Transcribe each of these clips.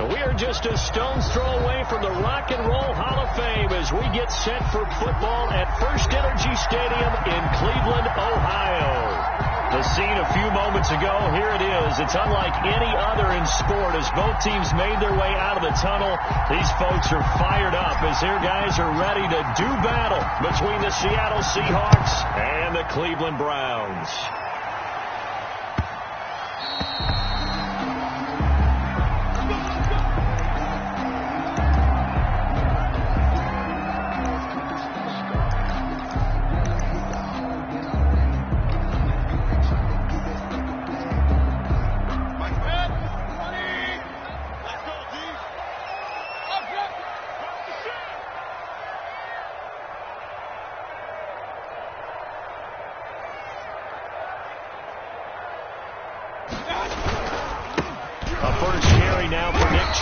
We are just a stone's throw away from the Rock and Roll Hall of Fame as we get set for football at First Energy Stadium in Cleveland, Ohio. The scene a few moments ago, here it is. It's unlike any other in sport as both teams made their way out of the tunnel. These folks are fired up as their guys are ready to do battle between the Seattle Seahawks and the Cleveland Browns.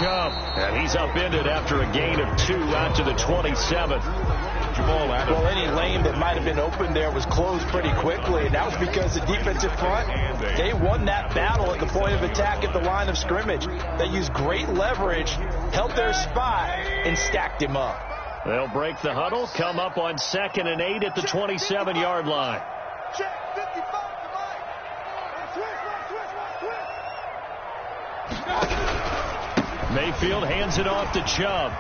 And he's upended after a gain of 2 out to the 27. Well, any lane that might have been open there was closed pretty quickly, and that was because the defensive front, they won that battle at the point of attack at the line of scrimmage. They used great leverage, held their spot, and stacked him up. They'll break the huddle, come up on 2nd and 8 at the 27-yard line. Mayfield hands it off to Chubb.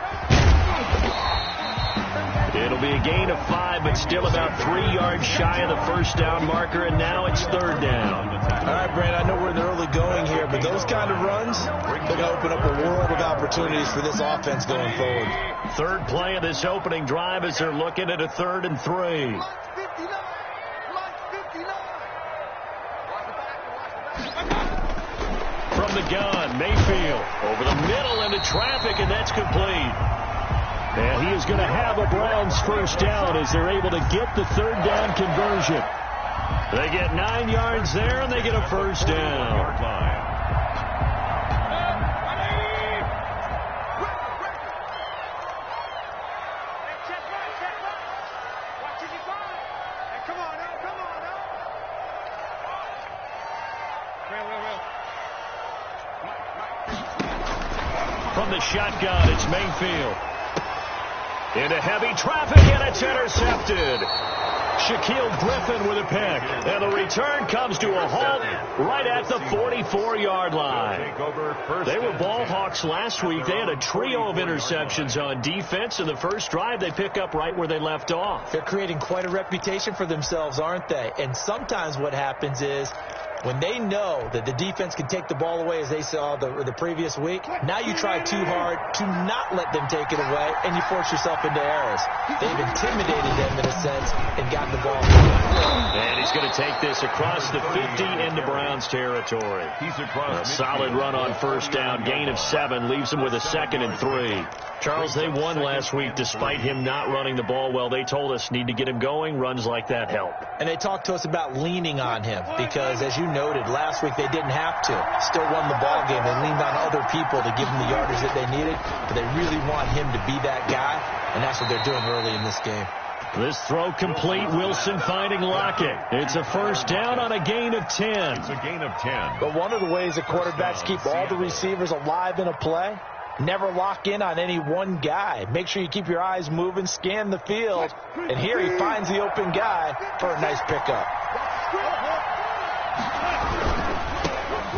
It'll be a gain of 5, but still about 3 yards shy of the first down marker, and now it's 3rd down. All right, Brent, I know we're in the early going here, but those kind of runs, they're going to open up a world of opportunities for this offense going forward. 3rd play of this opening drive as they're looking at a 3rd and 3. From the gun, Mayfield over the middle into traffic, and that's complete. And he is going to have a Browns first down as they're able to get the 3rd down conversion. They get 9 yards there, and they get a first down. From the shotgun, it's Mayfield. Into heavy traffic, and it's intercepted. Shaquille Griffin with a pick. And the return comes to a halt right at the 44-yard line. They were ball hawks last week. They had a trio of interceptions on defense. In the first drive, they pick up right where they left off. They're creating quite a reputation for themselves, aren't they? And sometimes what happens is, when they know that the defense can take the ball away, as they saw the previous week, now you try too hard to not let them take it away, and you force yourself into errors. They've intimidated them in a sense and gotten the ball. And he's going to take this across the 50 into Browns territory. A solid run on first down. Gain of 7 leaves them with a 2nd and 3. Charles, they won last week despite him not running the ball well. They told us need to get him going. Runs like that help. And they talked to us about leaning on him because, as you noted, last week they didn't have to. Still won the ball game. They leaned on other people to give them the yardage that they needed, but they really want him to be that guy, and that's what they're doing early in this game. This throw complete. Wilson finding Lockett. It's a first down on a gain of 10. It's a gain of 10. But one of the ways that quarterbacks keep all the receivers alive in a play, never lock in on any one guy. Make sure you keep your eyes moving, scan the field, and here he finds the open guy for a nice pickup.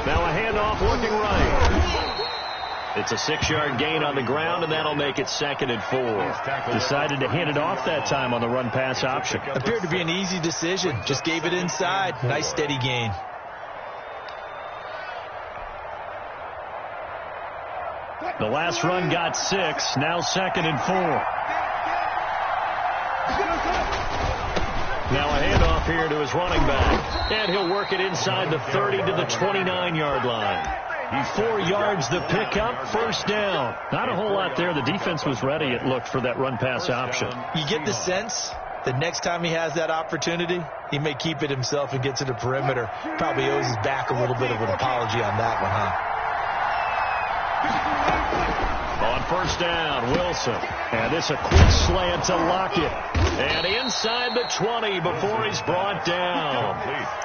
Now a handoff looking right. It's a 6-yard gain on the ground, and that'll make it 2nd and 4. Decided to hand it off that time on the run-pass option. Appeared to be an easy decision. Just gave it inside. Nice steady gain. The last run got 6. Now 2nd and 4. Now a handoff here to his running back. And he'll work it inside the 30 to the 29-yard line. 4 yards the pickup, first down. Not a whole lot there. The defense was ready, it looked, for that run-pass option. You get the sense that next time he has that opportunity, he may keep it himself and get to the perimeter. Probably owes his back a little bit of an apology on that one, huh? On first down, Wilson. And this a quick slant to Lockett. And inside the 20 before he's brought down.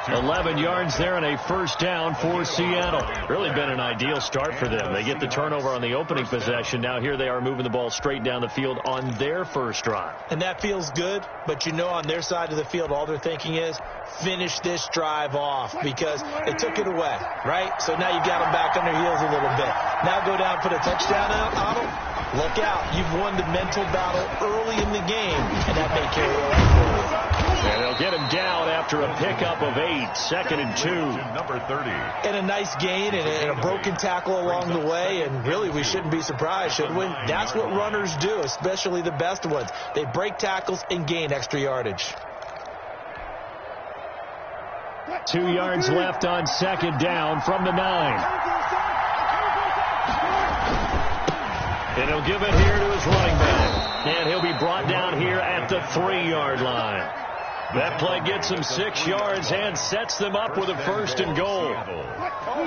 11 yards there and a first down for Seattle. Really been an ideal start for them. They get the turnover on the opening possession. Now here they are moving the ball straight down the field on their first drive. And that feels good, but you know on their side of the field all they're thinking is finish this drive off because they took it away, right? So now you got them back on their heels a little bit. Now go down, put a touchdown on them. Look out. You've won the mental battle early in the game, and that may carry over for you. And they'll get him down after a pickup of 8, 2nd and 2. Number 30. And a nice gain and a broken tackle along the way, and really we shouldn't be surprised, should we? That's what runners do, especially the best ones. They break tackles and gain extra yardage. 2 yards left on 2nd down from the 9. And he'll give it here to his running back. And he'll be brought down here at the 3-yard line. That play gets him 6 yards and sets them up with a 1st and goal.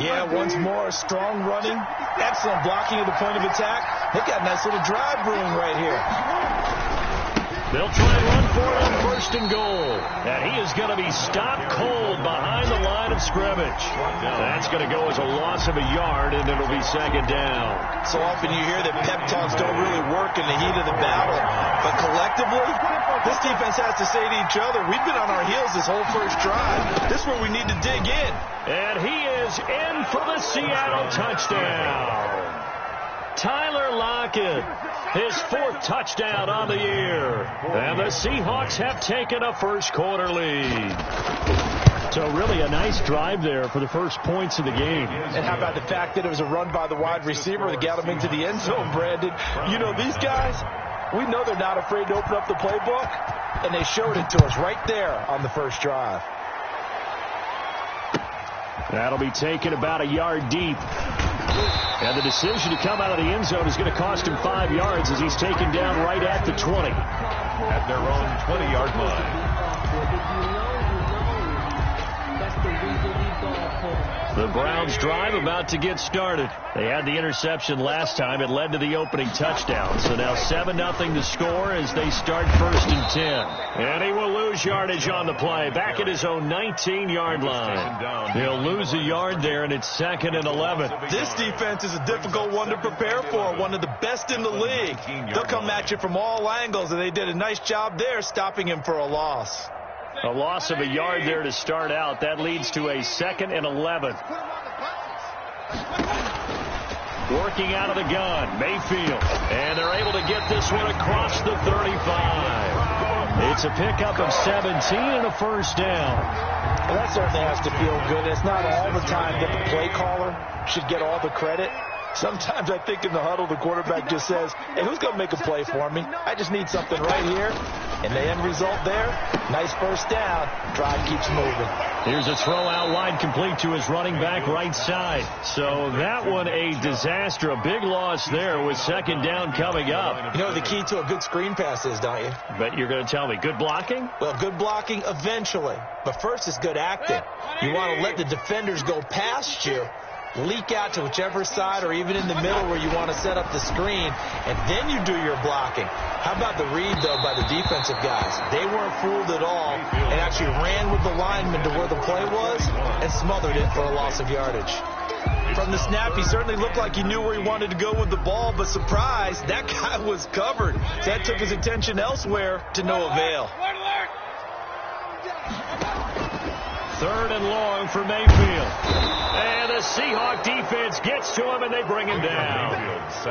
Yeah, once more, strong running. Excellent blocking at the point of attack. They've got a nice little drive brewing right here. They'll try and run for it on 1st and goal. And he is going to be stopped cold behind the line of scrimmage. That's going to go as a loss of a yard, and it'll be 2nd down. So often you hear that pep talks don't really work in the heat of the battle. But collectively, this defense has to say to each other, we've been on our heels this whole first drive. This is where we need to dig in. And he is in for the Seattle touchdown. Tyler Lockett, his 4th touchdown on the year. And the Seahawks have taken a first-quarter lead. So really a nice drive there for the first points of the game. And how about the fact that it was a run by the wide receiver that got him into the end zone, Brandon? You know, these guys, we know they're not afraid to open up the playbook, and they showed it to us right there on the first drive. That'll be taken about a yard deep. And the decision to come out of the end zone is going to cost him 5 yards as he's taken down right at the 20. At their own 20-yard line. The Browns drive about to get started. They had the interception last time. It led to the opening touchdown. So now 7-0 to score as they start 1st and 10. And he will lose yardage on the play. Back at his own 19-yard line. He'll lose a yard there, and it's 2nd and 11. This defense is a difficult one to prepare for. One of the best in the league. They'll come at you from all angles, and they did a nice job there stopping him for a loss. A loss of a yard there to start out. That leads to a 2nd and 11. Working out of the gun, Mayfield. And they're able to get this one across the 35. It's a pickup of 17 and a first down. Well, that certainly has to feel good. It's not all the time that the play caller should get all the credit. Sometimes I think in the huddle, the quarterback just says, hey, who's going to make a play for me? I just need something right here. And the end result there, nice first down. Drive keeps moving. Here's a throw out wide complete to his running back right side. So that one a disaster. A big loss there with 2nd down coming up. You know what the key to a good screen pass is, don't you? Bet you're going to tell me. Good blocking? Well, good blocking eventually. But first is good acting. You want to let the defenders go past you, leak out to whichever side or even in the middle where you want to set up the screen, and then you do your blocking. How about the read, though, by the defensive guys? They weren't fooled at all and actually ran with the lineman to where the play was and smothered it for a loss of yardage. From the snap, he certainly looked like he knew where he wanted to go with the ball, but surprise, that guy was covered. So that took his attention elsewhere to no avail. 3rd and long for Mayfield. And the Seahawk defense gets to him, and they bring him down.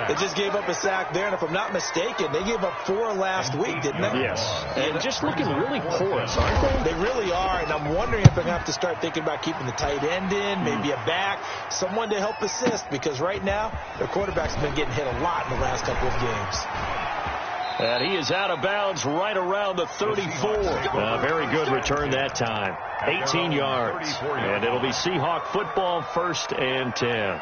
They just gave up a sack there, and if I'm not mistaken, they gave up 4 last week, didn't they? Yes. And just looking really porous, aren't they? They really are, and I'm wondering if they're going to have to start thinking about keeping the tight end in, maybe a back, someone to help assist, because right now, their quarterback's been getting hit a lot in the last couple of games. And he is out of bounds right around the 34. Very good return that time. 18 yards. And it'll be Seahawk football, 1st and 10.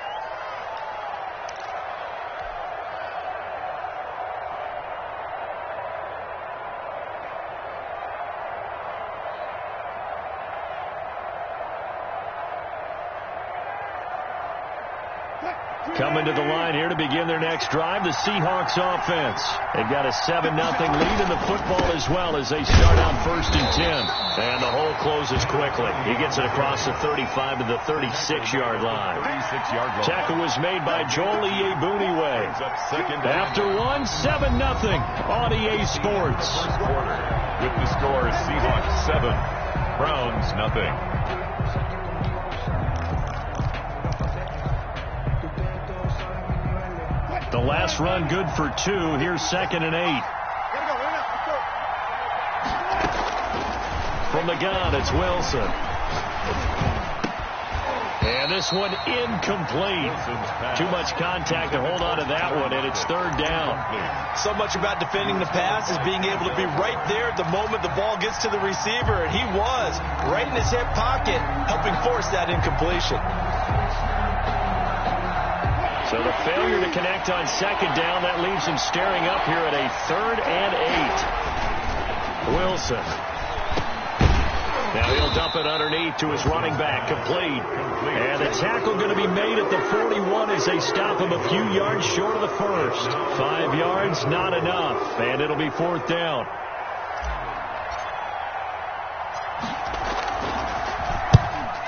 Coming to the line here to begin their next drive, the Seahawks offense. They've got a 7-0 lead in the football as well as they start out 1st and 10. And the hole closes quickly. He gets it across the 35 to the 36-yard line. 36-yard line. Tackle was made by Joel Iyebuniwe. After 7-0 on EA Sports. First quarter with the score Seahawks 7, Browns nothing. The last run good for 2. Here's 2nd and 8. From the gun, it's Wilson. And this one incomplete. Too much contact to hold on to that one, and it's 3rd down. So much about defending the pass is being able to be right there at the moment the ball gets to the receiver, and he was right in his hip pocket, helping force that incompletion. So the failure to connect on 2nd down, that leaves him staring up here at a 3rd and 8. Wilson. Now he'll dump it underneath to his running back, complete. And the tackle going to be made at the 41 as they stop him a few yards short of the first. 5 yards, not enough, and it'll be 4th down.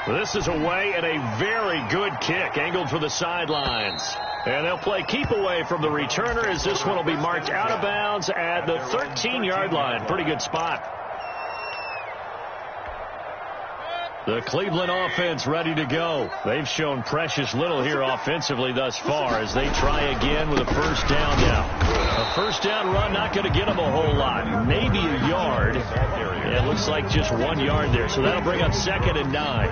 This is away and a very good kick, angled for the sidelines. And they'll play keep away from the returner as this one will be marked out of bounds at the 13-yard line. Pretty good spot. The Cleveland offense ready to go. They've shown precious little here offensively thus far as they try again with a 1st down now. A 1st down run not going to get them a whole lot. Maybe a yard. It looks like just 1 yard there. So that'll bring up 2nd and 9.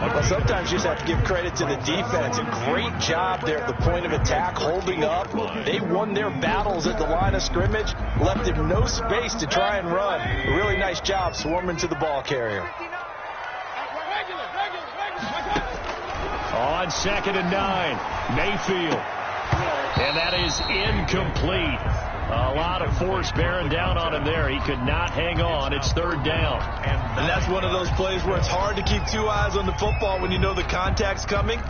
Well, sometimes you just have to give credit to the defense. A great job there at the point of attack, holding up. They won their battles at the line of scrimmage, left him no space to try and run. A really nice job swarming to the ball carrier. On 2nd and 9, Mayfield. And that is incomplete. A lot of force bearing down on him there. He could not hang on. It's 3rd down. And that's one of those plays where it's hard to keep 2 eyes on the football when you know the contact's coming,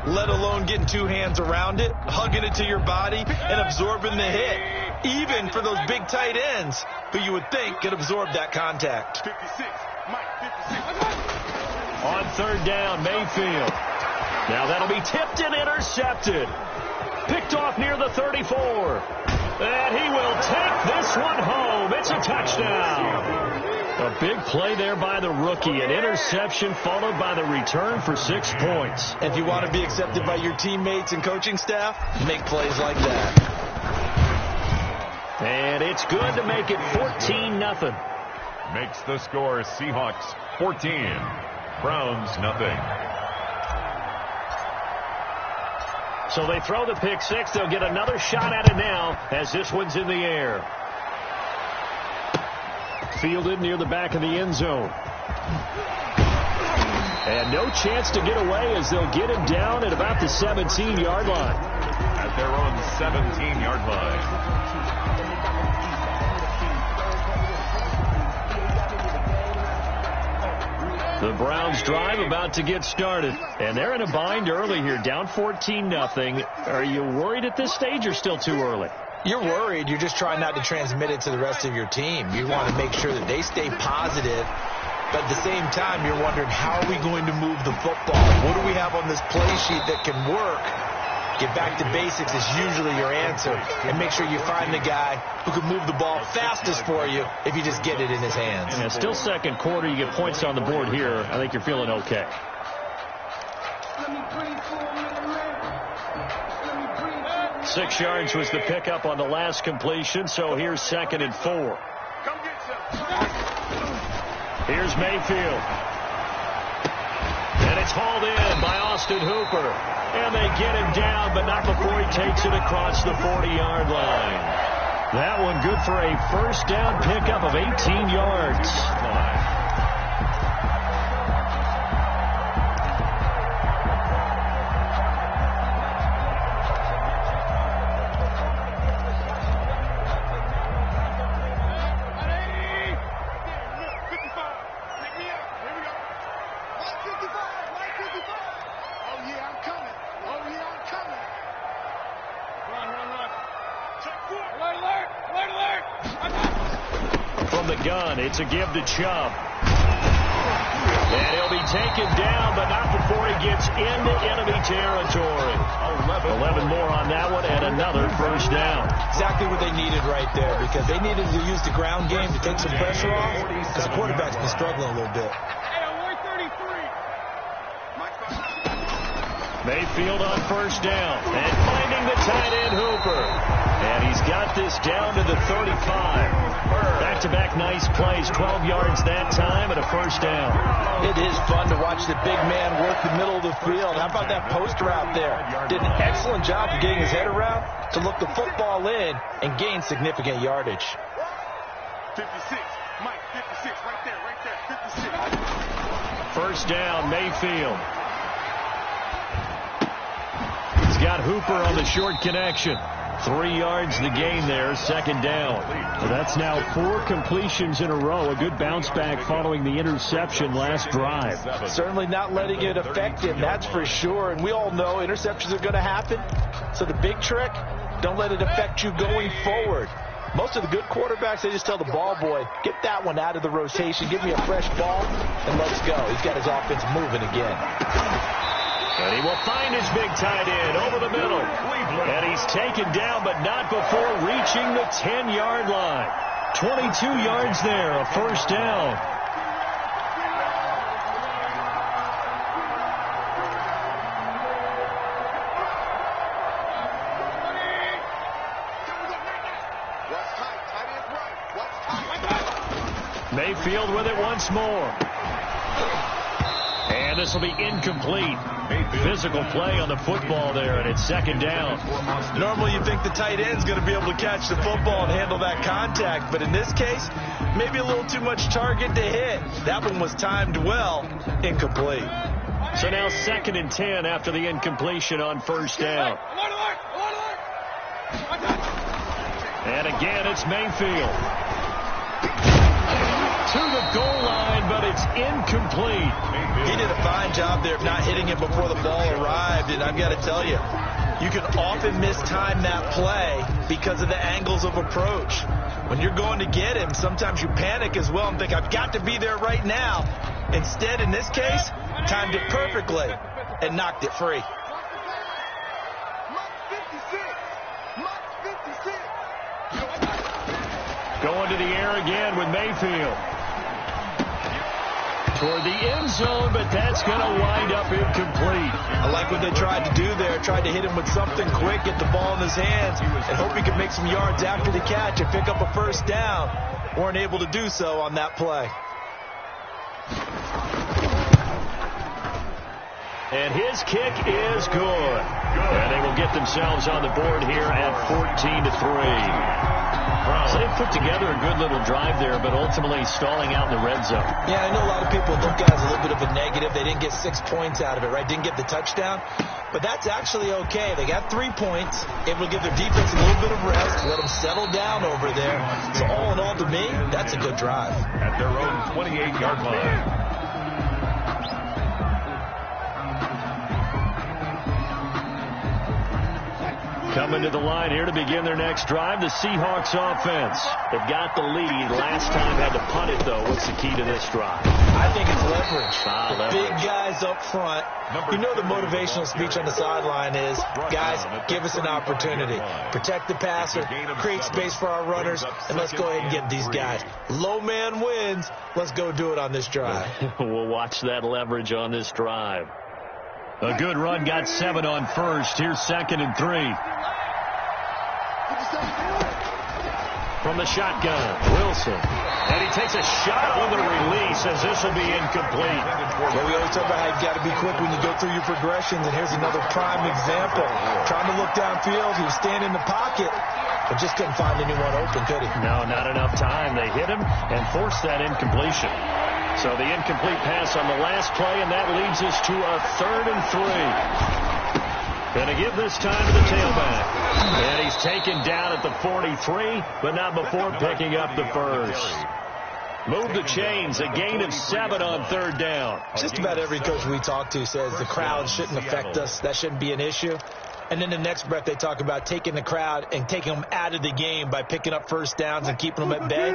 let alone getting 2 hands around it, hugging it to your body, and absorbing the hit. Even for those big tight ends who you would think could absorb that contact. 56, Mike, 56. On 3rd down, Mayfield. Now that'll be tipped and intercepted. Picked off near the 34. And he will take this one home. It's a touchdown. A big play there by the rookie. An interception followed by the return for 6 points. If you want to be accepted by your teammates and coaching staff, make plays like that. And it's good to make it 14-0. Makes the score Seahawks 14, Browns nothing. So they throw the pick 6. They'll get another shot at it now as this one's in the air. Fielded near the back of the end zone. And no chance to get away as they'll get him down at about the 17-yard line. At their own 17-yard line. The Browns drive about to get started. And they're in a bind early here, down 14-0. Are you worried at this stage or still too early? You're worried. You're just trying not to transmit it to the rest of your team. You want to make sure that they stay positive. But at the same time, you're wondering, how are we going to move the football? What do we have on this play sheet that can work? Get back to basics is usually your answer. And make sure you find the guy who can move the ball fastest for you if you just get it in his hands. And still 2nd quarter, you get points on the board here. I think you're feeling okay. 6 yards was the pickup on the last completion, so here's 2nd and 4. Here's Mayfield. And it's hauled in by Austin Hooper. And they get him down, but not before he takes it across the 40-yard line. That one good for a 1st down pickup of 18 yards. Oh, yeah, I'm coming. the gun. It's a give to Chubb. And he'll be taken down, but not before he gets into enemy territory. 11 more on that one, and another first down. Exactly what they needed right there, because they needed to use the ground game to take some pressure off, because the quarterback's been struggling a little bit. Mayfield on first down, and finding the tight end Hooper. And he's got this down to the 35. Back-to-back nice plays, 12 yards that time, and a first down. It is fun to watch the big man work the middle of the field. How about that post route there? Did an excellent job of getting his head around to look the football in and gain significant yardage. 56, Mike, 56, right there, 56. First down, Mayfield. He's got Hooper on the short connection. 3 yards the gain there, second down. Well, that's now 4 completions in a row. A good bounce back following the interception last drive. Certainly not letting it affect him, that's for sure. And we all know interceptions are going to happen. So the big trick, don't let it affect you going forward. Most of the good quarterbacks, they just tell the ball boy, get that one out of the rotation, give me a fresh ball, and let's go. He's got his offense moving again. And he will find his big tight end over the middle. And he's taken down, but not before reaching the 10-yard line. 22 yards there, a first down. Mayfield with it once more. And this will be incomplete. Physical play on the football there, and it's second down. Normally you think the tight end's going to be able to catch the football and handle that contact, but in this case, maybe a little too much target to hit. That one was timed well, incomplete. So now 2nd and 10 after the incompletion on first down. And again, it's Mayfield. To the goal line, but it's incomplete. He did a fine job there of not hitting it before the ball arrived, and I've got to tell you, you can often mistime that play because of the angles of approach. When you're going to get him, sometimes you panic as well and think, I've got to be there right now. Instead, in this case, timed it perfectly and knocked it free. Going to the air again with Mayfield. Toward the end zone, but that's going to wind up incomplete. I like what they tried to do there. Tried to hit him with something quick, get the ball in his hands, and hope he could make some yards after the catch and pick up a first down. Weren't able to do so on that play. And his kick is good. And they will get themselves on the board here at 14-3. So they put together a good little drive there, but ultimately stalling out in the red zone. Yeah, I know a lot of people look at it as a little bit of a negative. They didn't get 6 points out of it, right? Didn't get the touchdown. But that's actually okay. They got 3 points. It will give their defense a little bit of rest, let them settle down over there. So all in all, to me, that's a good drive. At their own 28-yard line. Coming to the line here to begin their next drive, the Seahawks offense. They've got the lead. Last time had to punt it, though. What's the key to this drive? I think it's leverage. Leverage. Big guys up front. You know the motivational speech on the sideline is, guys, give us an opportunity. Protect the passer, create space for our runners, and let's go ahead and get these guys. Low man wins. Let's go do it on this drive. We'll watch that leverage on this drive. A good run, got 7 on first. Here's 2nd and 3. From the shotgun, Wilson. And he takes a shot on the release as this will be incomplete. Well, we always talk about how you've got to be quick when you go through your progressions, and here's another prime example. Trying to look downfield, he was standing in the pocket, but just couldn't find anyone open, could he? No, not enough time. They hit him and forced that incompletion. So the incomplete pass on the last play, and that leads us to a 3rd and 3. Going to give this time to the tailback. And he's taken down at the 43, but not before picking up the first. Move the chains, a gain of 7 on 3rd down. Just about every coach we talk to says the crowd shouldn't affect us. That shouldn't be an issue. And then the next breath they talk about taking the crowd and taking them out of the game by picking up first downs and keeping them at bay.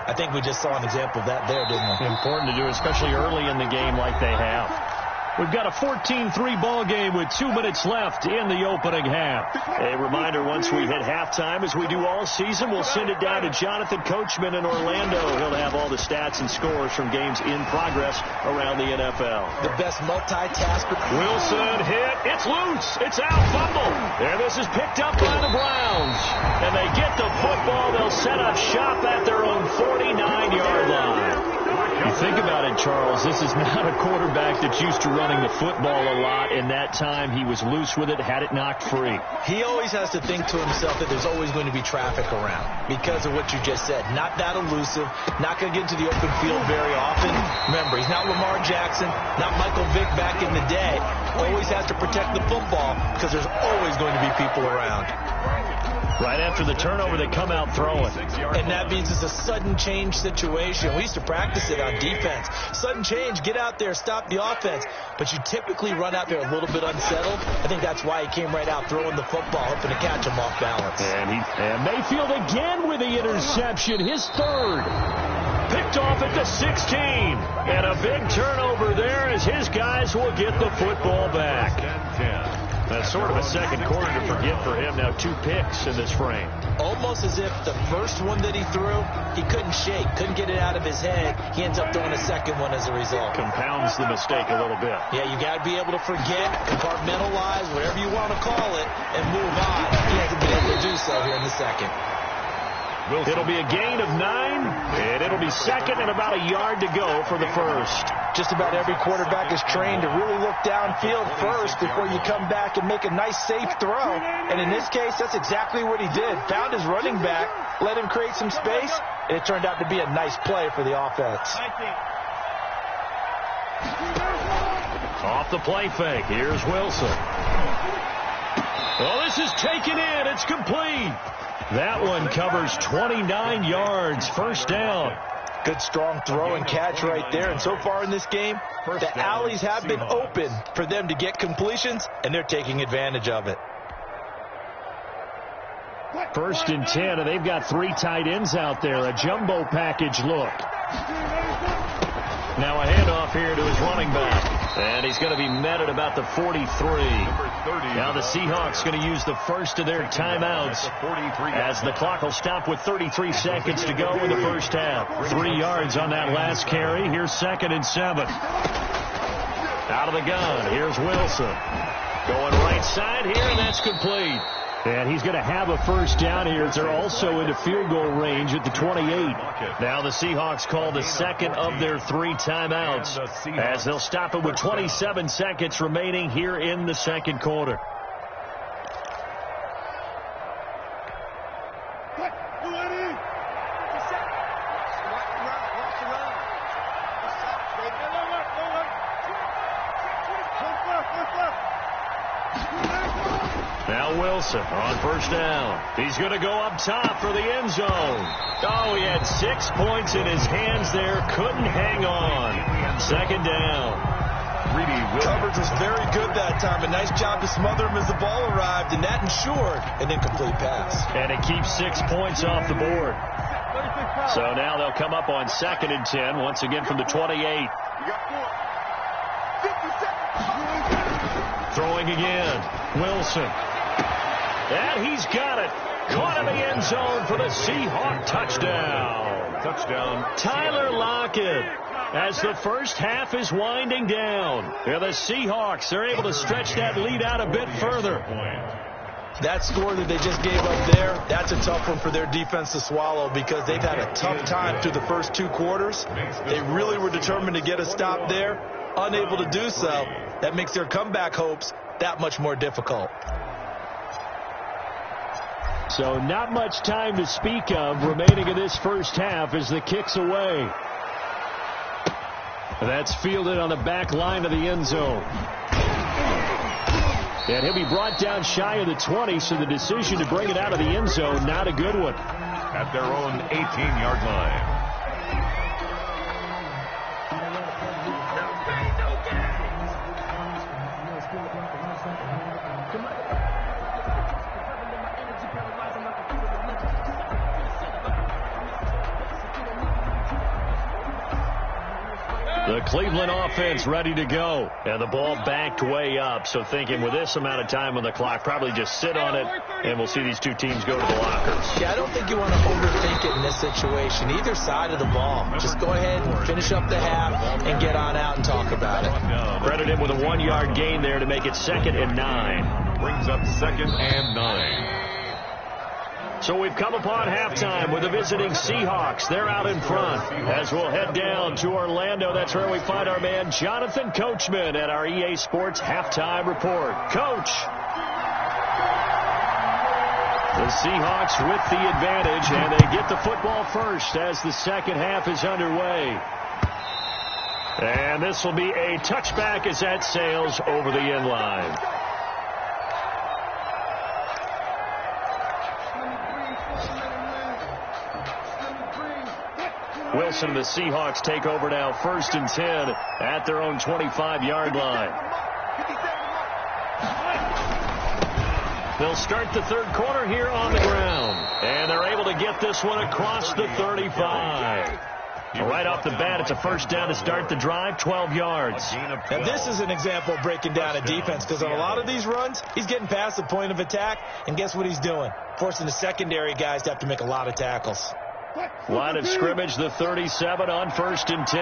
I think we just saw an example of that there, didn't we? Important to do, especially early in the game like they have. We've got a 14-3 ball game with 2 minutes left in the opening half. A reminder, once we hit halftime, as we do all season, we'll send it down to Jonathan Coachman in Orlando. He'll have all the stats and scores from games in progress around the NFL. The best multitasker. Wilson hit. It's loose. It's out. Fumble. There, this is picked up by the Browns. And they get the football. They'll set up shop at their own 49-yard line. You think about it, Charles, this is not a quarterback that's used to running the football a lot. In that time, he was loose with it, had it knocked free. He always has to think to himself that there's always going to be traffic around because of what you just said. Not that elusive, not going to get into the open field very often. Remember, he's not Lamar Jackson, not Michael Vick back in the day. Always has to protect the football because there's always going to be people around. Right after the turnover, they come out throwing. And that means it's a sudden change situation. We used to practice it on defense. Sudden change, get out there, stop the offense. But you typically run out there a little bit unsettled. I think that's why he came right out throwing the football, hoping to catch him off balance. And Mayfield again with the interception, his third. Picked off at the 16. And a big turnover there as his guys will get the football back. 10-10. That's sort of a second quarter to forget for him. Now 2 picks in this frame. Almost as if the first one that he threw, he couldn't shake, couldn't get it out of his head. He ends up throwing a second one as a result. Compounds the mistake a little bit. Yeah, you got to be able to forget, compartmentalize, whatever you want to call it, and move on. He hasn't been able to do so here in the second. It'll be a gain of 9, and it'll be second and about a yard to go for the first. Just about every quarterback is trained to really look downfield first before you come back and make a nice, safe throw. And in this case, that's exactly what he did. Found his running back, let him create some space, and it turned out to be a nice play for the offense. Off the play fake. Here's Wilson. Well, this is taken in. It's complete. That one covers 29 yards. First down. Good, strong throw and catch right there. And so far in this game, the alleys have been open for them to get completions, and they're taking advantage of it. First and 10, and they've got 3 tight ends out there. A jumbo package look. Now a handoff here to his running back. And he's going to be met at about the 43. Now the Seahawks going to use the first of their timeouts as the clock will stop with 33 seconds to go in the first half. 3 yards on that last carry. Here's 2nd and 7. Out of the gun. Here's Wilson. Going right side here, and that's complete. And he's going to have a first down here as they're also into field goal range at the 28. Now the Seahawks call the second of their 3 timeouts as they'll stop it with 27 seconds remaining here in the second quarter. Now Wilson on first down. He's going to go up top for the end zone. Oh, he had 6 points in his hands there. Couldn't hang on. Second down. Coverage was very good that time. A nice job to smother him as the ball arrived, and that ensured an incomplete pass. And it keeps 6 points off the board. So now they'll come up on 2nd and 10, once again from the 28. Throwing again. Wilson. And he's got it. Caught in the end zone for the Seahawk touchdown. Tyler Lockett. As the first half is winding down. Yeah, the Seahawks, they're able to stretch that lead out a bit further. That score that they just gave up there, that's a tough one for their defense to swallow because they've had a tough time through the first 2 quarters. They really were determined to get a stop there. Unable to do so. That makes their comeback hopes that much more difficult. So not much time to speak of remaining in this first half as the kick's away. That's fielded on the back line of the end zone. And he'll be brought down shy of the 20, so the decision to bring it out of the end zone, not a good one. At their own 18-yard line. The Cleveland offense ready to go. And the ball backed way up. So thinking with this amount of time on the clock, probably just sit on it, and we'll see these two teams go to the lockers. Yeah, I don't think you want to overthink it in this situation. Either side of the ball. Just go ahead and finish up the half and get on out and talk about it. Credit him with a 1-yard gain there to make it 2nd and 9. Brings up 2nd and 9. So we've come upon halftime with the visiting Seahawks. They're out in front. As we'll head down to Orlando, that's where we find our man Jonathan Coachman at our EA Sports Halftime Report. Coach. The Seahawks with the advantage, and they get the football first as the second half is underway. And this will be a touchback as that sails over the end line. Wilson and the Seahawks take over now, 1st and 10 at their own 25-yard line. They'll start the third quarter here on the ground. And they're able to get this one across the 35. Right off the bat, it's a first down to start the drive, 12 yards. And this is an example of breaking down a defense, because on a lot of these runs, he's getting past the point of attack, and guess what he's doing? Forcing the secondary guys to have to make a lot of tackles. Line of scrimmage, the 37 on 1st and 10.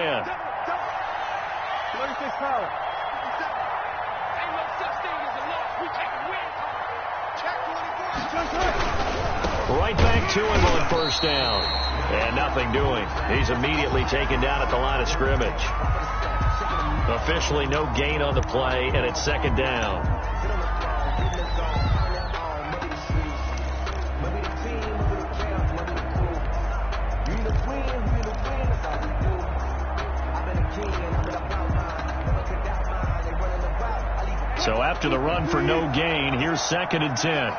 Right back to him on 1st down. And nothing doing. He's immediately taken down at the line of scrimmage. Officially no gain on the play, and it's 2nd down. So after the run for no gain, here's 2nd and 10.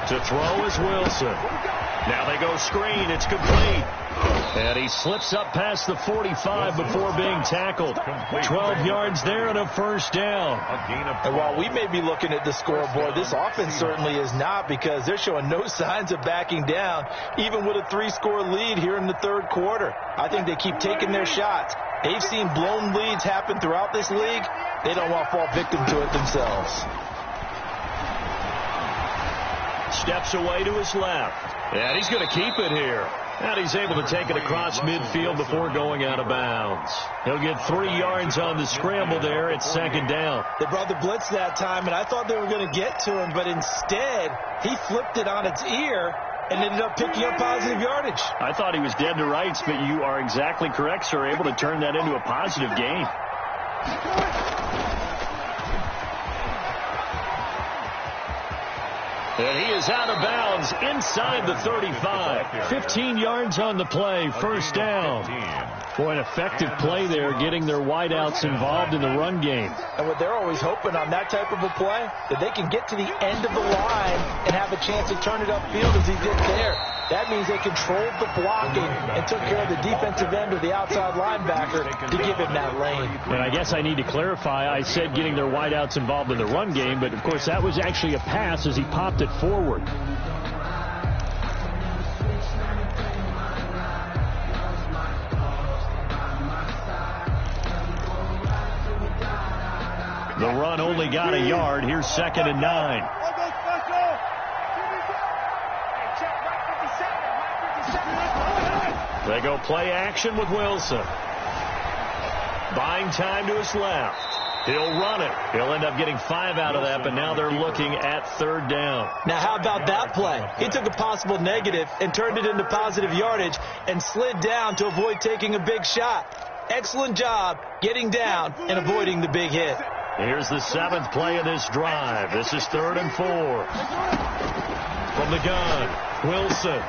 To throw is Wilson. Now they go screen. It's complete. And he slips up past the 45 before being tackled. 12 yards there and a first down. And while we may be looking at the scoreboard, this offense certainly is not, because they're showing no signs of backing down, even with a 3-score lead here in the third quarter. I think they keep taking their shots. They've seen blown leads happen throughout this league. They don't want to fall victim to it themselves. Steps away to his left. And he's going to keep it here. And he's able to take it across midfield before going out of bounds. He'll get 3 yards on the scramble there. It's 2nd down. They brought the blitz that time, and I thought they were going to get to him, but instead he flipped it on its ear and ended up picking up positive yardage. I thought he was dead to rights, but you are exactly correct, sir. Able to turn that into a positive gain. And he is out of bounds inside the 35. 15 yards on the play, first down. Boy, an effective play there, getting their wideouts involved in the run game. And what they're always hoping on that type of a play, that they can get to the end of the line and have a chance to turn it upfield as he did there. That means they controlled the blocking and took care of the defensive end or the outside linebacker to give him that lane. And I guess I need to clarify, I said getting their wideouts involved in the run game, but of course that was actually a pass as he popped it forward. The run only got a yard. Here's 2nd and 9. They go play action with Wilson. Buying time to his left. He'll run it. He'll end up getting 5 out of that, but now they're looking at 3rd down. Now, how about that play? He took a possible negative and turned it into positive yardage and slid down to avoid taking a big shot. Excellent job getting down and avoiding the big hit. Here's the 7th play of this drive. This is 3rd and 4. From the gun, Wilson.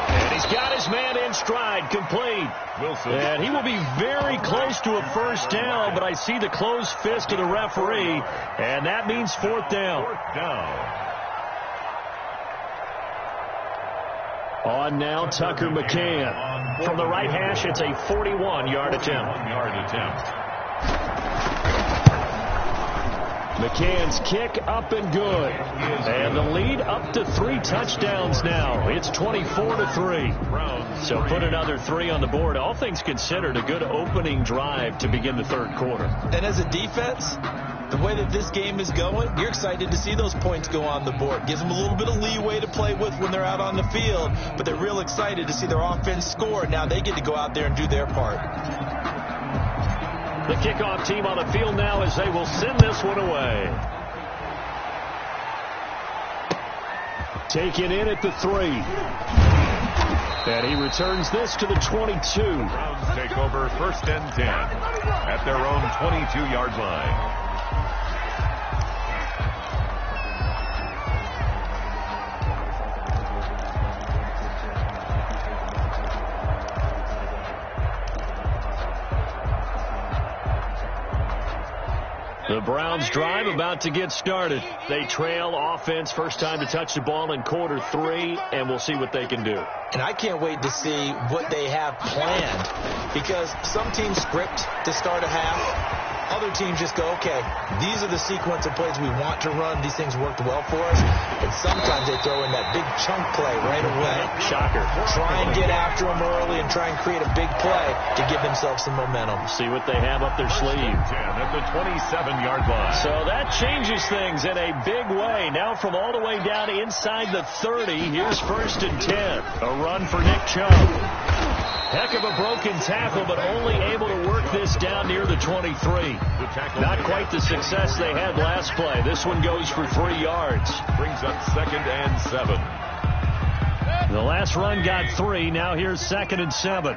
And he's got his man in stride, complete. Wilson. And he will be very close to a first down, but I see the closed fist of the referee, and that means 4th down. 4th down. On now, Tucker McCann. From the right hash, it's a 41-yard attempt. McCann's kick up and good. And the lead up to 3 touchdowns now. It's 24-3. So put another 3 on the board. All things considered, a good opening drive to begin the third quarter. And as a defense, the way that this game is going, you're excited to see those points go on the board. Gives them a little bit of leeway to play with when they're out on the field, but they're real excited to see their offense score. Now they get to go out there and do their part. The kickoff team on the field now as they will send this one away. Taken in at the 3. And he returns this to the 22. Browns take over 1st and 10 at their own 22-yard line. The Browns drive about to get started. They trail offense, first time to touch the ball in quarter 3, and we'll see what they can do. And I can't wait to see what they have planned, because some teams script to start a half. Other teams just go, okay, these are the sequence of plays we want to run. These things worked well for us. And sometimes they throw in that big chunk play right away. Shocker. Try and get after them early and try and create a big play to give themselves some momentum. See what they have up their sleeve. 10 at the 27-yard line. So that changes things in a big way. Now from all the way down inside the 30, here's 1st and 10. A run for Nick Chubb. Heck of a broken tackle, but only able to work this down near the 23. Not quite the success they had last play. This one goes for 3 yards. Brings up 2nd and 7. The last run got 3. Now here's 2nd and 7.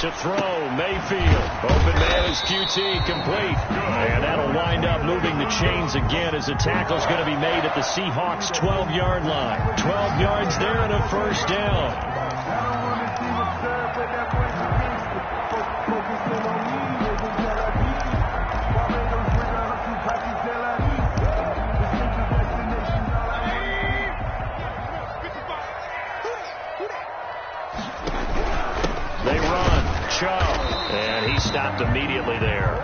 To throw, Mayfield. Open man is QT, complete. And that'll wind up moving the chains again as the tackle's going to be made at the Seahawks' 12-yard line. 12 yards there and a 1st down. They run. Chubb. And he stopped immediately there.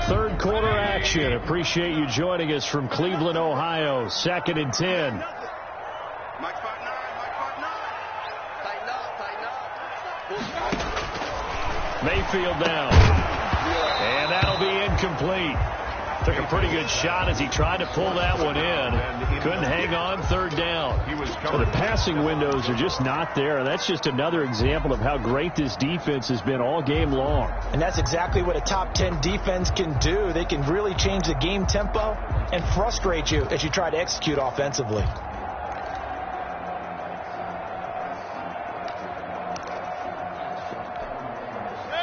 Third quarter action. Appreciate you joining us from Cleveland, Ohio. 2nd and 10. Mayfield down. And that'll be incomplete. Took a pretty good shot as he tried to pull that one in. Couldn't hang on. 3rd down. Well, the passing windows are just not there. And that's just another example of how great this defense has been all game long. And that's exactly what a top 10 defense can do. They can really change the game tempo and frustrate you as you try to execute offensively.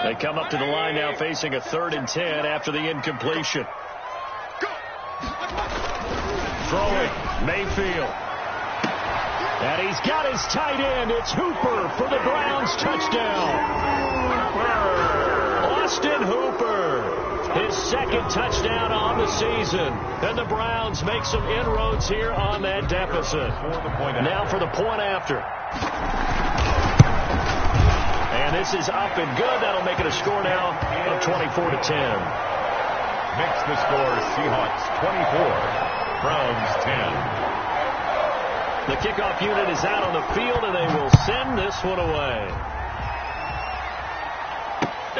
They come up to the line now facing a 3rd and 10 after the incompletion. Throwing, Mayfield. And he's got his tight end. It's Hooper for the Browns touchdown. Austin Hooper. His 2nd touchdown on the season. And the Browns make some inroads here on that deficit. Now for the point after. And this is up and good. That'll make it a score now of 24-10. Makes the score Seahawks 24, Browns 10. The kickoff unit is out on the field, and they will send this one away.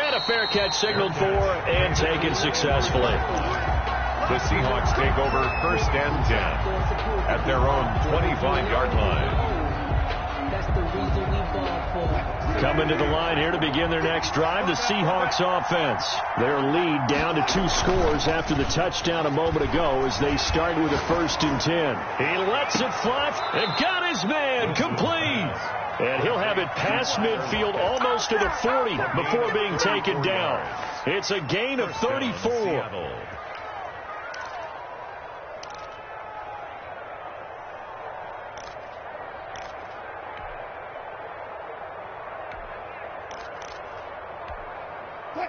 And a fair catch signaled for and taken successfully. The Seahawks take over 1st and 10 at their own 25-yard line. Coming to the line here to begin their next drive, the Seahawks offense. Their lead down to 2 scores after the touchdown a moment ago as they start with a 1st and 10. He lets it fly and got his man complete. And he'll have it past midfield almost to the 40 before being taken down. It's a gain of 34.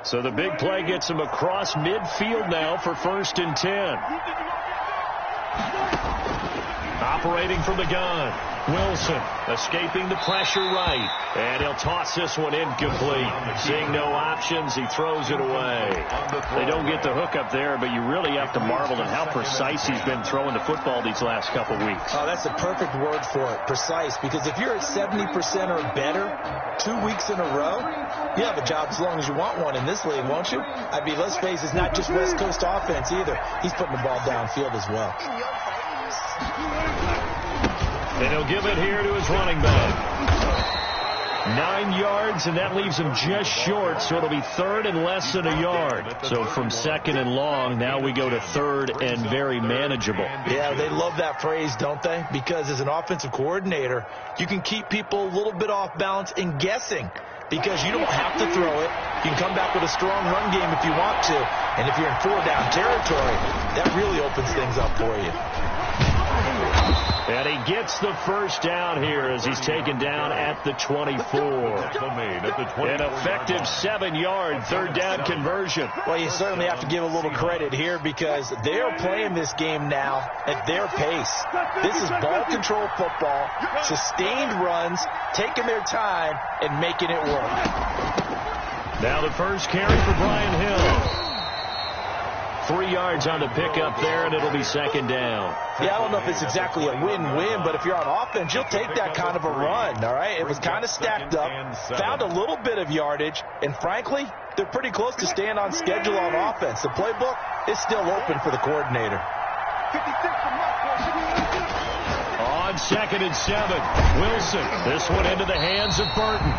So the big play gets him across midfield now for 1st and 10. Operating from the gun. Wilson escaping the pressure right. And he'll toss this one incomplete. Seeing no options, he throws it away. They don't get the hook up there, but you really have to marvel at how precise he's been throwing the football these last couple weeks. Oh, that's the perfect word for it, precise. Because if you're at 70% or better 2 weeks in a row, you have a job as long as you want one in this league, won't you? I mean, let's face it, it's not just West Coast offense either. He's putting the ball downfield as well. And he'll give it here to his running back. 9 yards, and that leaves him just short, so it'll be 3rd and less than a yard. So from 2nd and long, now we go to 3rd and very manageable. Yeah, they love that phrase, don't they? Because as an offensive coordinator, you can keep people a little bit off balance and guessing. Because you don't have to throw it. You can come back with a strong run game if you want to. And if you're in 4-down territory, that really opens things up for you. And he gets the first down here as he's taken down at the 24. An effective 7-yard 3rd down conversion. Well, you certainly have to give a little credit here because they're playing this game now at their pace. This is ball control football, sustained runs, taking their time and making it work. Now the first carry for Brian Hill. 3 yards on the pickup there, and it'll be 2nd down. Yeah, I don't know if it's exactly a win-win, but if you're on offense, you'll take that kind of a run, all right? It was kind of stacked up, found a little bit of yardage, and frankly, they're pretty close to staying on schedule on offense. The playbook is still open for the coordinator. On 2nd and 7, Wilson. This one into the hands of Burton.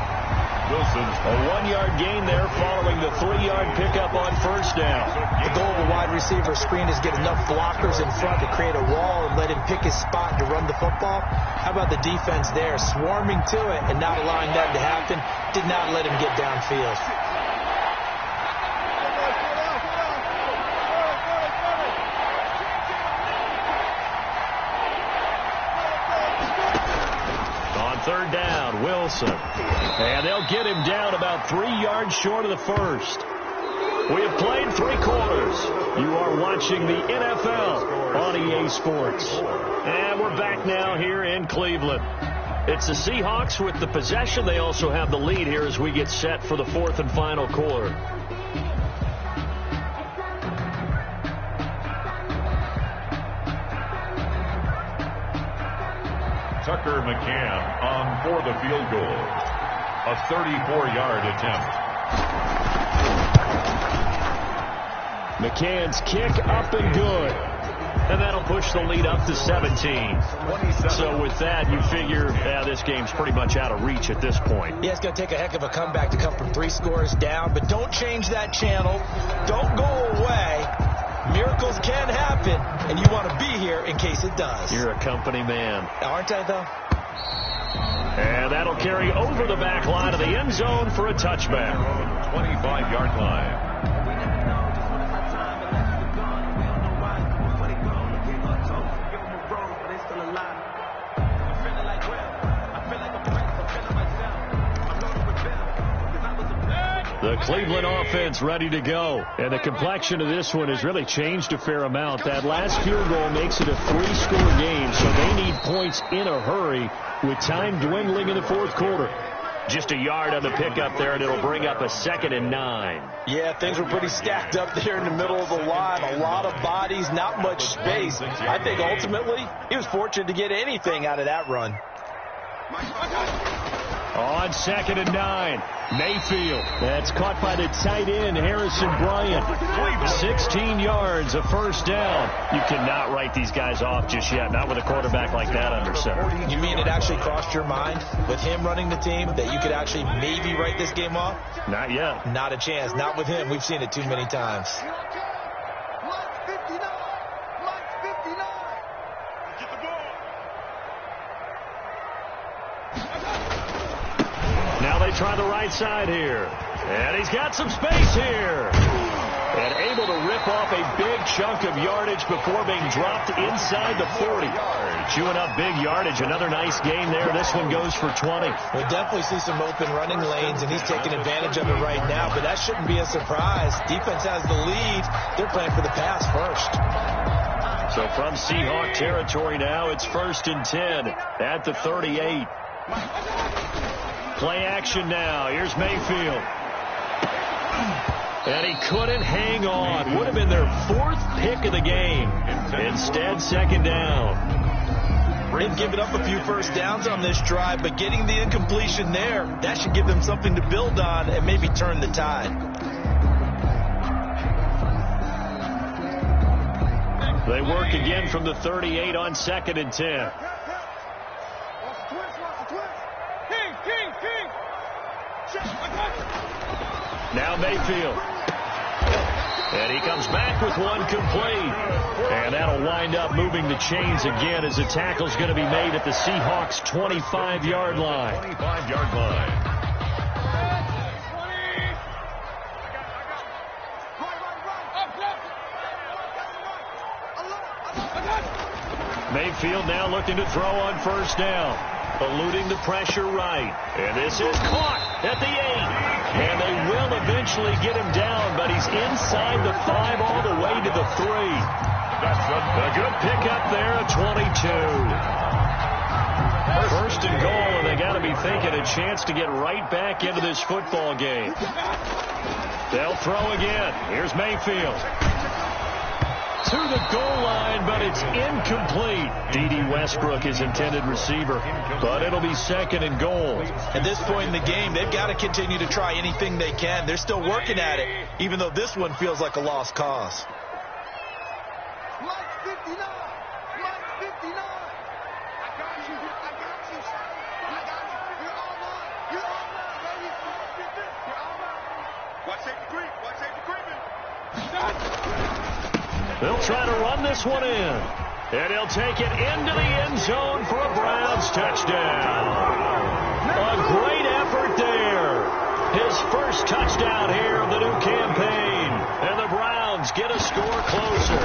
Wilson, a 1-yard gain there following the 3-yard pickup on 1st down. The goal of a wide receiver screen is get enough blockers in front to create a wall and let him pick his spot to run the football. How about the defense there, swarming to it and not allowing that to happen? Did not let him get downfield. On 3rd down, Wilson. And they'll get him down about 3 yards short of the first. We have played 3 quarters. You are watching the NFL on EA Sports. And we're back now here in Cleveland. It's the Seahawks with the possession. They also have the lead here as we get set for the 4th and final quarter. Tucker McCann on for the field goal. A 34-yard attempt. McCann's kick up and good. And that'll push the lead up to 17. So with that, you figure this game's pretty much out of reach at this point. Yeah, it's going to take a heck of a comeback to come from 3 scores down. But don't change that channel. Don't go away. Miracles can happen, and you want to be here in case it does. You're a company man. Aren't I, though? And that'll carry over the back line of the end zone for a touchback. 25-yard line. The Cleveland offense ready to go. And the complexion of this one has really changed a fair amount. That last field goal makes it a 3-score game, so they need points in a hurry with time dwindling in the 4th quarter. Just a yard on the pickup there, and it'll bring up a 2nd and 9. Yeah, things were pretty stacked up there in the middle of the line. A lot of bodies, not much space. I think ultimately he was fortunate to get anything out of that run. On 2nd and 9, Mayfield. That's caught by the tight end, Harrison Bryant. 16 yards, a 1st down. You cannot write these guys off just yet, not with a quarterback like that under center. You mean it actually crossed your mind with him running the team that you could actually maybe write this game off? Not yet. Not a chance. Not with him. We've seen it too many times. Now they try the right side here. And he's got some space here. And able to rip off a big chunk of yardage before being dropped inside the 40. Chewing up big yardage. Another nice gain there. This one goes for 20. We'll definitely see some open running lanes, and he's taking advantage of it right now, but that shouldn't be a surprise. Defense has the lead. They're playing for the pass first. So from Seahawk territory now, it's 1st and 10 at the 38. Play action now. Here's Mayfield. And he couldn't hang on. Would have been their 4th pick of the game. Instead, 2nd down. They've given up a few first downs on this drive, but getting the incompletion there, that should give them something to build on and maybe turn the tide. They work again from the 38 on 2nd and 10. Now Mayfield. And he comes back with one complete. And that'll wind up moving the chains again as the tackle's going to be made at the Seahawks' 25-yard line. 25-yard line. Mayfield now looking to throw on 1st down. Eluding the pressure right. And this is caught at the 8. And they will eventually get him down, but he's inside the 5 all the way to the 3. That's a good pickup there at 22. 1st and goal, and they got to be thinking a chance to get right back into this football game. They'll throw again. Here's Mayfield. To the goal line, but it's incomplete. D.D. Westbrook is intended receiver, but it'll be 2nd and goal. At this point in the game, they've got to continue to try anything they can. They're still working at it, even though this one feels like a lost cause. Mike 59. Mike 59. I got you. I got you. I got you. You're all mine. You're all mine, baby. You're all mine. Watch safety creep. Watch safety creeping. They'll try to run this one in. And he'll take it into the end zone for a Browns touchdown. A great effort there. His first touchdown here of the new campaign. And the Browns get a score closer.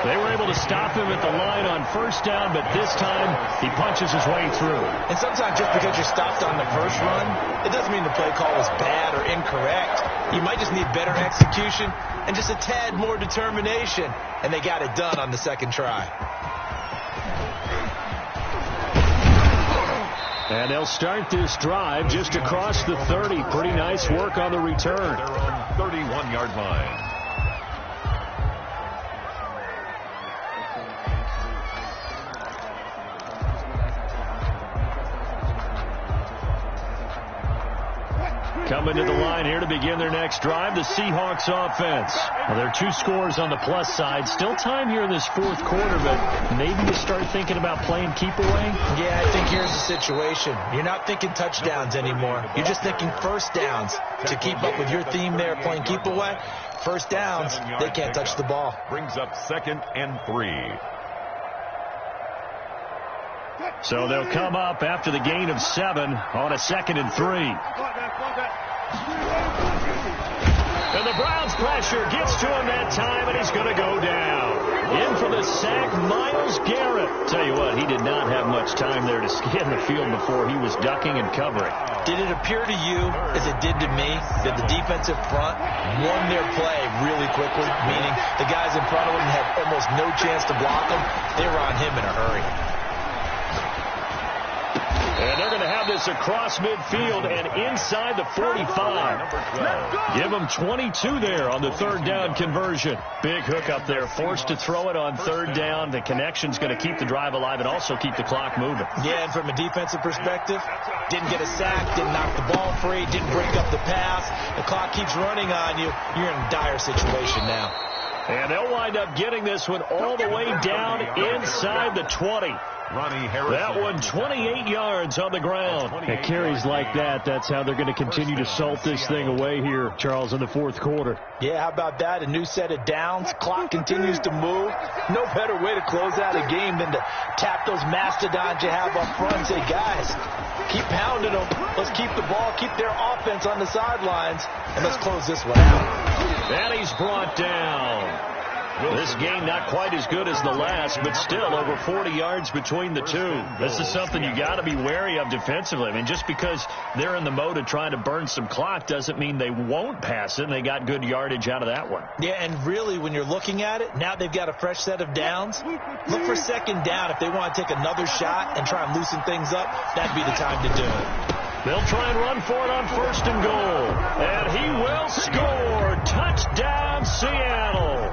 They were able to stop him at the line on 1st down, but this time he punches his way through. And sometimes just because you're stopped on the first run, it doesn't mean the play call was bad or incorrect. You might just need better execution and just a tad more determination. And they got it done on the 2nd try. And they'll start this drive just across the 30. Pretty nice work on the return. They're on 31-yard line. Coming to the line here to begin their next drive, the Seahawks offense. Well, there are 2 scores on the plus side. Still time here in this 4th quarter, but maybe you start thinking about playing keep away? Yeah, I think here's the situation. You're not thinking touchdowns anymore. You're just thinking first downs. To keep up with your theme there, playing keep away, first downs, they can't touch the ball. Brings up 2nd and 3. So they'll come up after the gain of 7 on a 2nd and 3. And the Browns pressure gets to him that time, and he's going to go down. In for the sack, Myles Garrett. Tell you what, he did not have much time there to scan the field before he was ducking and covering. Did it appear to you, as it did to me, that the defensive front won their play really quickly? Meaning the guys in front of them had almost no chance to block them. They were on him in a hurry. And they're going to have this across midfield and inside the 45. Give them 22 there on the 3rd down conversion. Big hook up there, forced to throw it on 3rd down. The connection's going to keep the drive alive and also keep the clock moving. Yeah, and from a defensive perspective, didn't get a sack, didn't knock the ball free, didn't break up the pass. The clock keeps running on you. You're in a dire situation now. And they'll wind up getting this one all the way down inside the 20. That one 28 yards on the ground. At carries like that, that's how they're going to continue to salt this thing away here, Charles, in the 4th quarter. Yeah, how about that? A new set of downs. Clock continues to move. No better way to close out a game than to tap those mastodons you have up front and say, guys, Keep pounding them. Let's keep the ball, keep their offense on the sidelines, and let's close this one out. And he's brought down. This game not quite as good as the last, but still over 40 yards between the two. This is something you got to be wary of defensively. I mean, just because they're in the mode of trying to burn some clock doesn't mean they won't pass it, and they got good yardage out of that one. Yeah, and really, when you're looking at it, now they've got a fresh set of downs. Look for second down if they want to take another shot and try and loosen things up. That'd be the time to do it. They'll try and run for it on 1st and goal. And he will score. Touchdown, Seattle.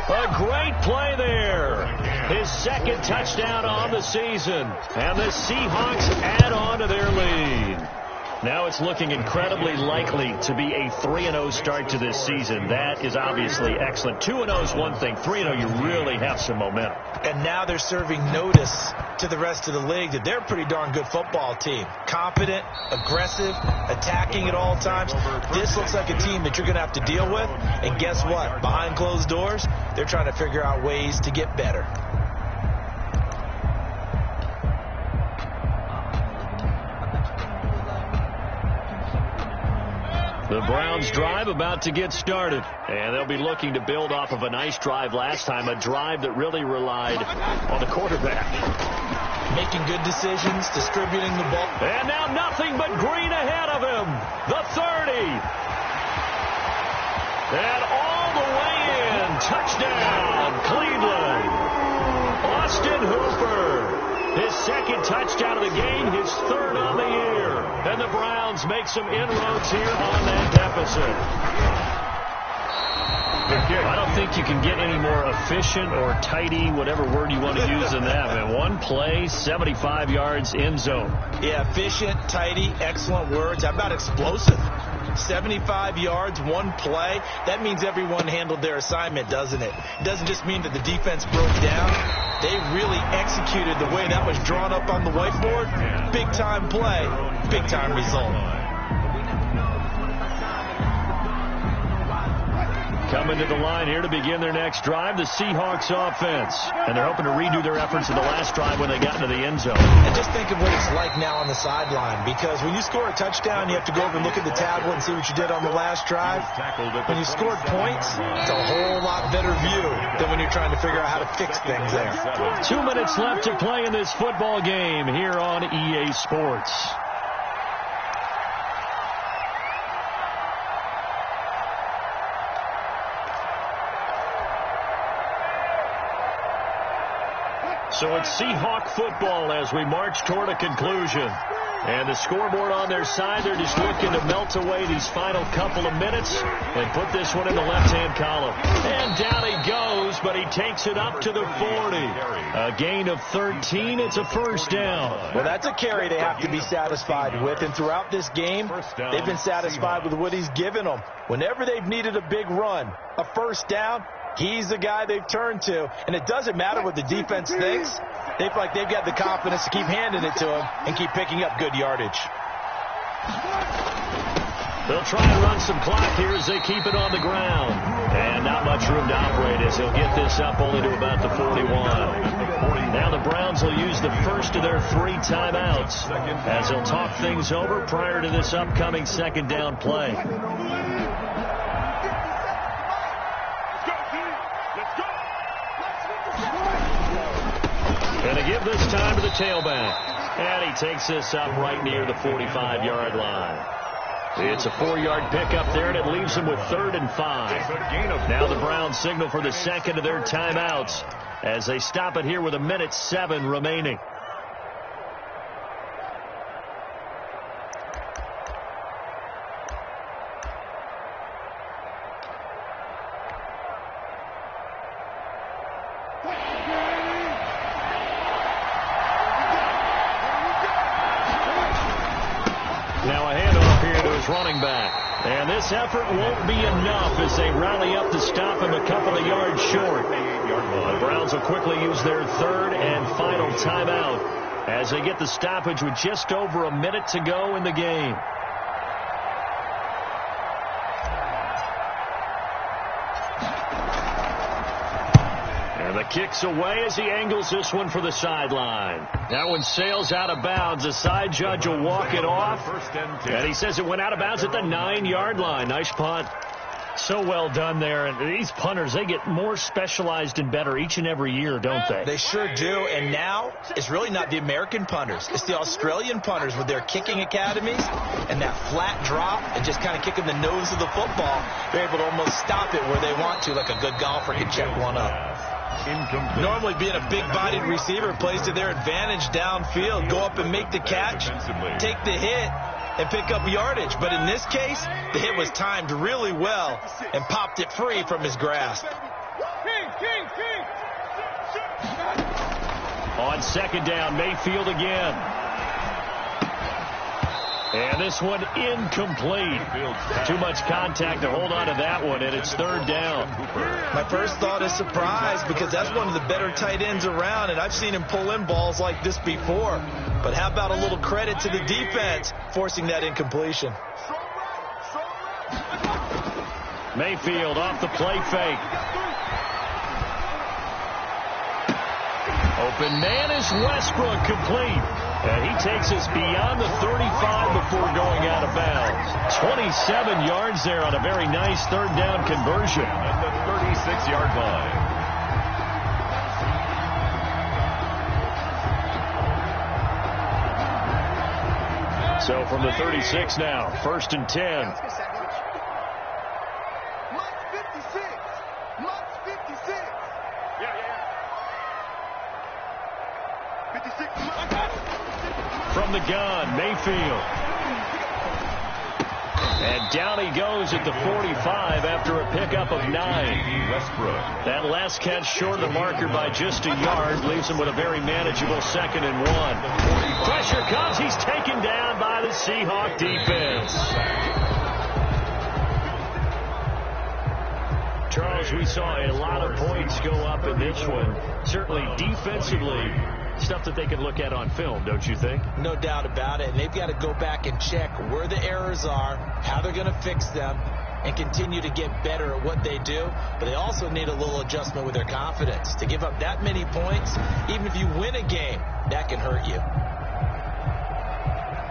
A great play there. His second touchdown on the season. And the Seahawks add on to their lead. Now it's looking incredibly likely to be a 3-0 start to this season. That is obviously excellent. 2-0 is one thing. 3-0, you really have some momentum. And now they're serving notice to the rest of the league that they're a pretty darn good football team. Confident, aggressive, attacking at all times. This looks like a team that you're going to have to deal with. And guess what? Behind closed doors, they're trying to figure out ways to get better. The Browns drive about to get started, and they'll be looking to build off of a nice drive last time, a drive that really relied on the quarterback. Making good decisions, distributing the ball. And now nothing but green ahead of him. The 30. And all the way in. Touchdown, Cleveland. Austin Hooper. His second touchdown of the game, his third on the year. And the Browns make some inroads here on that deficit. I don't think you can get any more efficient or tidy, whatever word you want to use in that. Man, one play, 75 yards, end zone. Yeah, efficient, tidy, excellent words. How about explosive? 75 yards, one play. That means everyone handled their assignment, doesn't it? It doesn't just mean that the defense broke down. They really executed the way that was drawn up on the whiteboard. Big-time play, big-time result. Coming to the line here to begin their next drive, the Seahawks offense. And they're hoping to redo their efforts in the last drive when they got into the end zone. And just think of what it's like now on the sideline, because when you score a touchdown, you have to go over and look at the tablet and see what you did on the last drive. When you scored points, it's a whole lot better view than when you're trying to figure out how to fix things there. 2 minutes left to play in this football game here on EA Sports. So it's Seahawk football as we march toward a conclusion. And the scoreboard on their side, they're just looking to melt away these final couple of minutes and put this one in the left-hand column. And down he goes, but he takes it up to the 40. A gain of 13. It's a first down. Well, that's a carry they have to be satisfied with. And throughout this game, they've been satisfied with what he's given them. Whenever they've needed a big run, a first down, he's the guy they've turned to. And it doesn't matter what the defense thinks. They feel like they've got the confidence to keep handing it to him and keep picking up good yardage. They'll try and run some clock here as they keep it on the ground. And not much room to operate as he'll get this up only to about the 41. Now the Browns will use the first of their 3 timeouts as they'll talk things over prior to this upcoming second down play. Going to give this time to the tailback. And he takes this up right near the 45-yard line. It's a 4-yard pickup there, and it leaves them with 3rd and 5. Now the Browns signal for the second of their timeouts as they stop it here with 1:07 remaining. Running back. And this effort won't be enough as they rally up to stop him a couple of yards short. The Browns will quickly use their 3rd and final timeout as they get the stoppage with just over a minute to go in the game. And the kick's away as he angles this one for the sideline. That one sails out of bounds. The side judge will walk it off. And he says it went out of bounds at the 9-yard line. Nice punt. So well done there. And these punters, they get more specialized and better each and every year, don't they? They sure do. And now it's really not the American punters. It's the Australian punters with their kicking academies and that flat drop and just kind of kicking the nose of the football. They're able to almost stop it where they want to, like a good golfer can check one up. Normally being a big-bodied receiver plays to their advantage downfield. Go up and make the catch, take the hit, and pick up yardage. But in this case, the hit was timed really well and popped it free from his grasp. On second down, Mayfield again. And this one incomplete. Too much contact to hold on to that one, and it's third down. My first thought is surprise, because that's one of the better tight ends around, and I've seen him pull in balls like this before. But how about a little credit to the defense forcing that incompletion? Mayfield off the play fake. Open man is Westbrook, complete. And he takes us beyond the 35 before going out of bounds. 27 yards there on a very nice third down conversion. At the 36-yard line. So from the 36 now, 1st and 10. From the gun, Mayfield. And down he goes at the 45 after a pickup of 9. Westbrook. That last catch short of the marker by just a yard leaves him with a very manageable 2nd and 1. Pressure comes. He's taken down by the Seahawk defense. Charles, we saw a lot of points go up in this one. Certainly defensively, stuff that they can look at on film, don't you think? No doubt about it. And they've got to go back and check where the errors are, how they're going to fix them, and continue to get better at what they do. But they also need a little adjustment with their confidence. To give up that many points, even if you win a game, that can hurt you.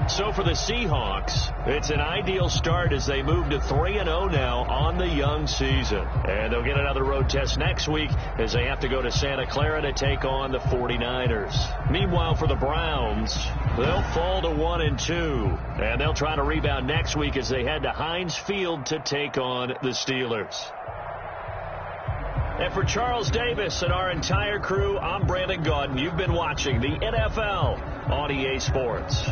So for the Seahawks, it's an ideal start as they move to 3-0 now on the young season. And they'll get another road test next week as they have to go to Santa Clara to take on the 49ers. Meanwhile, for the Browns, they'll fall to 1-2. And they'll try to rebound next week as they head to Heinz Field to take on the Steelers. And for Charles Davis and our entire crew, I'm Brandon Gaudin. You've been watching the NFL on EA Sports.